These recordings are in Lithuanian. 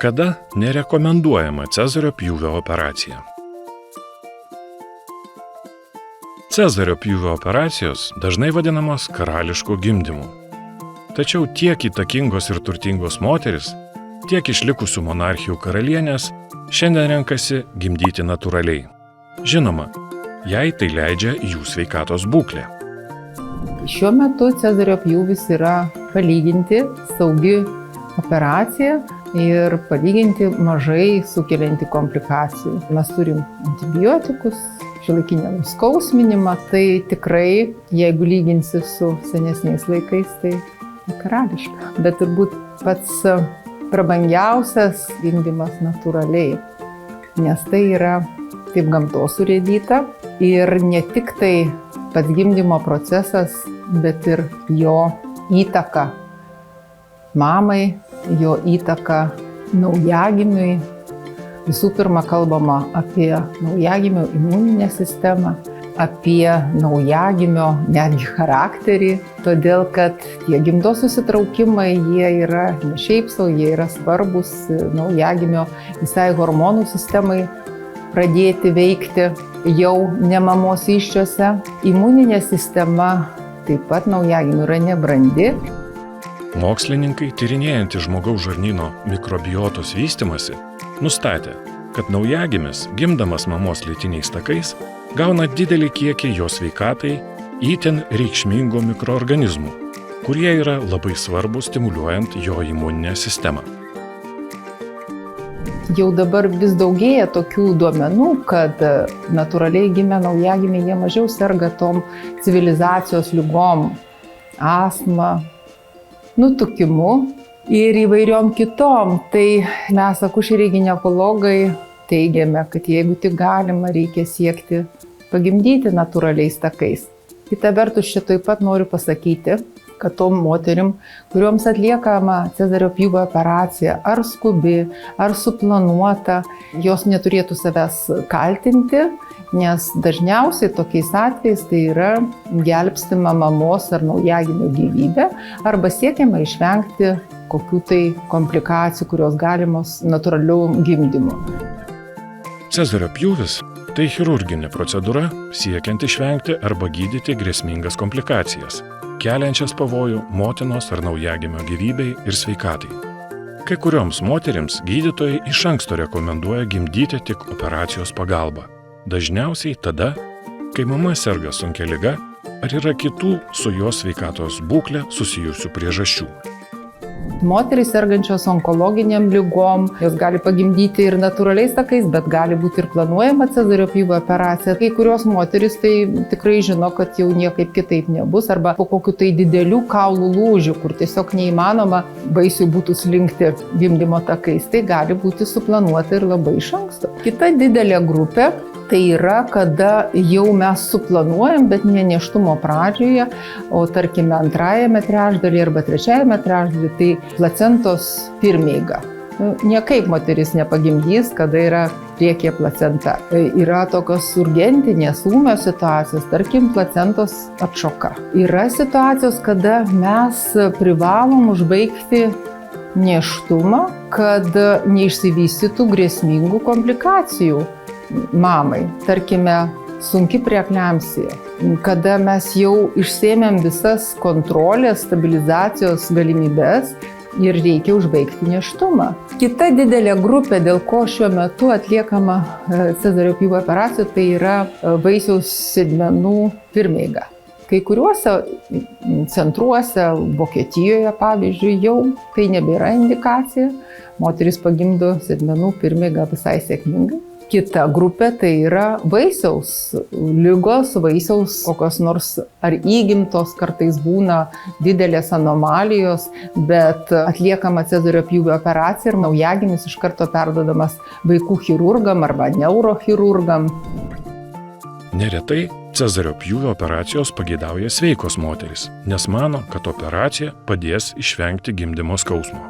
Kada nerekomenduojama Cezario pjūvio operacija? Cezario pjūvio operacijos dažnai vadinamos karališku gimdymu. Tačiau tiek įtakingos ir turtingos moteris, tiek išlikusių monarchijų karalienės šiandien renkasi gimdyti natūraliai. Žinoma, jei tai leidžia jų sveikatos būklė. Šiuo metu Cezario pjūvis yra palyginti saugi operacija ir palyginti mažai sukelianti komplikacijų. Mes turim antibiotikus, šiuolaikinį nuskausminimą, tai tikrai, jeigu lyginsi su senesniais laikais, tai karališka. Bet turbūt pats prabangiausias gimdymas natūraliai, nes tai yra taip gamtos surėdyta ir ne tik tai pats gimdymo procesas, bet ir jo įtaka mamai, jo įtaka naujagimiui. Visų pirma, kalbama apie naujagimio imuninę sistemą, apie naujagimio netgi charakterį, todėl kad tie gimdos susitraukimai, jie yra ne šiaip sau, jie yra svarbus naujagimio visai hormonų sistemai pradėti veikti jau ne mamos įsčiose. Imuninė sistema taip pat naujagimiui yra nebrandi. Mokslininkai, tyrinėjantys žmogaus žarnyno mikrobiotos vystymąsi, nustatė, kad naujagimis, gimdamas mamos lytiniais takais, gauna didelį kiekį jo sveikatai itin reikšmingų mikroorganizmų, kurie yra labai svarbus stimuliuojant jo imuninę sistemą. Jau dabar vis daugėja tokių duomenų, kad natūraliai gimę naujagimiai jie mažiau serga tom civilizacijos ligom, astma, nutukimu ir įvairiom kitom. Tai mes, akušeriai ginekologai, teigiame, kad jeigu tik galima, reikia siekti pagimdyti natūraliais takais. Kita vertus, čia taip pat noriu pasakyti, kad tom moterim, kurioms atliekama Cezario pjūvio operacija, ar skubi, ar suplanuota, jos neturėtų savęs kaltinti, nes dažniausiai tokiais atvejais tai yra gelbstima mamos ar naujagimio gyvybė, arba siekiama išvengti kokių tai komplikacijų, kurios galimos natūraliu gimdymu. Cezario pjūvis – tai chirurginė procedūra, siekiant išvengti arba gydyti grėsmingas komplikacijas, keliančias pavojų motinos ar naujagimio gyvybei ir sveikatai. Kai kurioms moterims gydytojai iš anksto rekomenduoja gimdyti tik operacijos pagalba. Dažniausiai tada, kai mama serga sunkia liga ar yra kitų su jos sveikatos būklė susijusių priežasčių. Moterys sergančios onkologiniam ligom, jos gali pagimdyti ir natūraliais takais, bet gali būti ir planuojama Cezario pjūvio operacija. Kai kurios moterys tai tikrai žino, kad jau niekaip kitaip nebus, arba po kokių tai didelių kaulų lūžių, kur tiesiog neįmanoma baisiai būtų slinkti gimdymo takais, tai gali būti suplanuota ir labai iš anksto. Kita didelė grupė tai yra, kada jau mes suplanuojam, bet ne nėštumo pradžioje, o tarkime antrajame trečdalyje arba trečiajame trečdalyje, tai placentos pirmeiga. Niekaip moteris nepagimdys, kada yra priekyje placenta. Yra tokios urgentinės ūmios situacijos, tarkim placentos atšoka. Yra situacijos, kada mes privalom užbaigti nėštumą, kad neišsivystytų grėsmingų komplikacijų mamai. Tarkime, sunki preeklemsija, kada mes jau išsėmėm visas kontrolės, stabilizacijos galimybės ir reikia užbaigti nėštumą. Kita didelė grupė, dėl ko šiuo metu atliekama Cezario pjūvio operacija, tai yra vaisiaus sėdmenų pirmeiga. Kai kuriuose centruose, Vokietijoje pavyzdžiui, jau tai nebėra indikacija. Moteris pagimdo sėdmenų pirmeigą visai sėkmingai. Kita grupė tai yra vaisiaus ligos, vaisiaus kokios nors ar įgimtos, kartais būna didelės anomalijos, bet atliekama Cezario pjūvio operacija ir naujagimis iš karto perduodamas vaikų chirurgam arba neurochirurgam. Neretai Cezario pjūvio operacijos pageidauja sveikos moterys, nes mano, kad operacija padės išvengti gimdymo skausmo.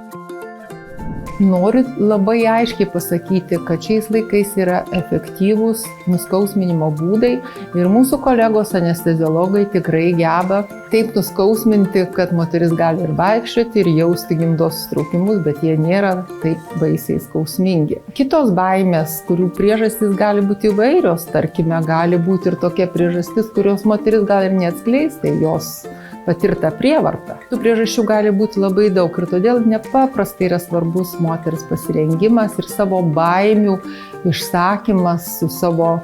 Noriu labai aiškiai pasakyti, kad šiais laikais yra efektyvūs nuskausminimo būdai ir mūsų kolegos anesteziologai tikrai geba taip nuskausminti, kad moteris gali ir vaikščioti, ir jausti gimdos sutraukimus, bet jie nėra taip baisiai skausmingi. Kitos baimės, kurių priežastys gali būti įvairios, tarkime, gali būti ir tokia priežastis, kurios moteris gali ir neatskleis, tai jos patirta prievarta. Tų priežasčių gali būti labai daug ir todėl nepaprastai yra svarbus moters pasirengimas ir savo baimių išsakymas su savo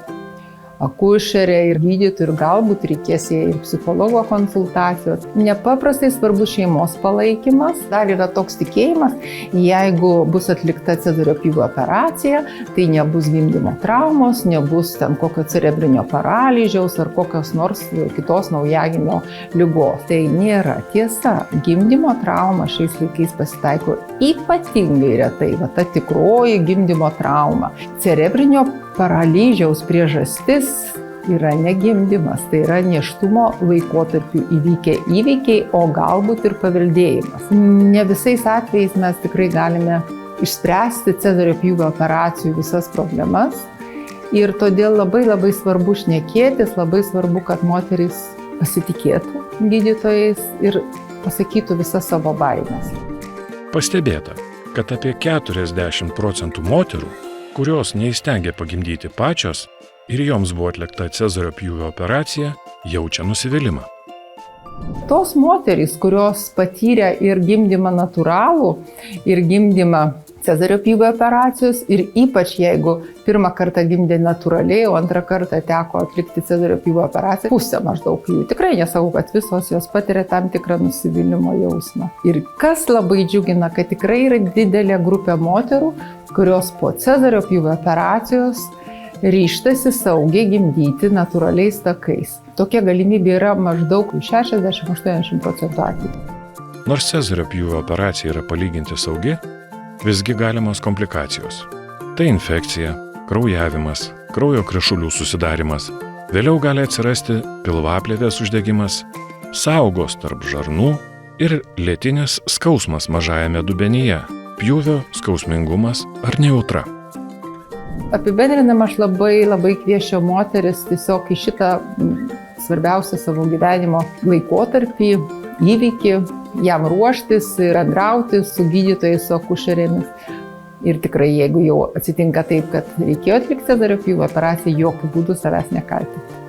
akušerė ir gydytojų ir galbūt reikės jai ir psichologo konsultacijos. Nepaprastai svarbus šeimos palaikymas. Dar yra toks tikėjimas, jeigu bus atlikta cezario pjūvio operacija, tai nebus gimdymo traumos, nebus ten kokio cerebrinio paralyžiaus ar kokios nors kitos naujagimio ligos. Tai nėra tiesa. Gimdymo trauma šiais laikais pasitaiko ypatingai retai, va ta tikroji gimdymo trauma. Cerebrinio paralyžiaus priežastis yra ne gimdymas, tai yra nėštumo laikotarpiu įvykę įvykiai, o galbūt ir paveldėjimas. Ne visais atvejais mes tikrai galime išspręsti cezario pjūvio operacijų visas problemas ir todėl labai svarbu šnekėtis, labai svarbu, kad moterys pasitikėtų gydytojais ir pasakytų visas savo baimės. Pastebėta, kad apie 40% moterų, kurios neįstengė pagimdyti pačios ir joms buvo atlikta cezario pjūvio operacija, jaučia nusivylimą. Tos moterys, kurios patyrė ir gimdymą natūralų, ir gimdymą cezario pjūvio operacijos, ir ypač jeigu pirmą kartą gimdė natūraliai, o antrą kartą teko atlikti cezario pjūvio operaciją, pusė maždaug jų. Tikrai nesakau, kad visos jos patiria tam tikrą nusivylimo jausmą. Ir kas labai džiugina, kad tikrai yra didelė grupė moterų, kurios po cezario pjūvio operacijos ryžtasi saugiai gimdyti natūraliais takais. Tokia galimybė yra maždaug 60–80% atvejų. Nors cezario pjūvio operacija yra palyginti saugi, visgi galimos komplikacijos. Tai infekcija, kraujavimas, kraujo krešulių susidarimas, vėliau gali atsirasti pilvaplėvės uždegimas, saugos tarp žarnų ir lėtinis skausmas mažajame dubenyje, pjūvio skausmingumas ar nejautra. Apibendrinama, aš labai kviesčiau moteris tiesiog į šitą svarbiausią savo gyvenimo laikotarpį, įvykį, jam ruoštis ir bendrauti su gydytojais, su akušerėmis. Ir tikrai, jeigu jau atsitinka taip, kad reikėjo atlikti cezario pjūvio operaciją, jokių būdų savęs nekaltinti.